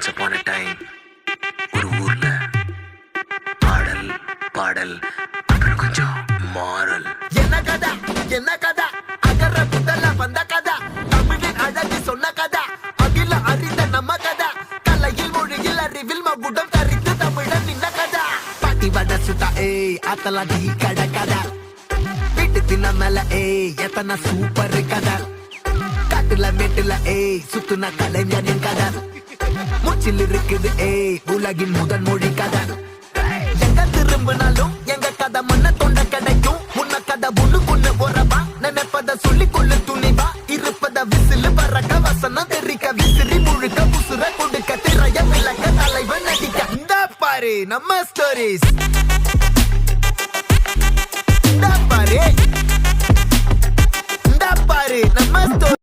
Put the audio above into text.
once upon a time ஒரு ஊர்ல ஆடல் பாடல் அப்புறம் கொஞ்சம் மாறல். என்ன கதை அகர புதல வந்த கதை தமிழின் அழகு சொன்ன கதை அகில அறிந்த நம்ம கதை கலையில் மொழியில் அறிவில் மகுடம் தரித்து தமிழன் நின்ன கதை பாட்டி வட சுட்டா அத்தலா டீ கடை கதை வீட்டு தின்ன மேல எத்தனை சூப்பர் கதை காட்டுல மேட்டுல சுத்துன கலைஞனின் கதை மூச்சில் இருக்குது உலகின் முதன் மொழி கதை எங்க திரும்பினாலும் எங்க கதை மண்ண தொண்ட கிடைக்கும் முன்ன கதை ஒண்ணு போறவா நினைப்பத சொல்லி கொள்ளு துணிவா இருப்பத விசிலு பறக்க வசனம் தெரிக்க விசிறி முழுக்க புசுர கொடுக்க திரைய விளக்க தலைவன் நடிக்க இந்த பாரு நம்ம ஸ்டோரிஸ் இந்த பாரு நம்ம ஸ்டோரி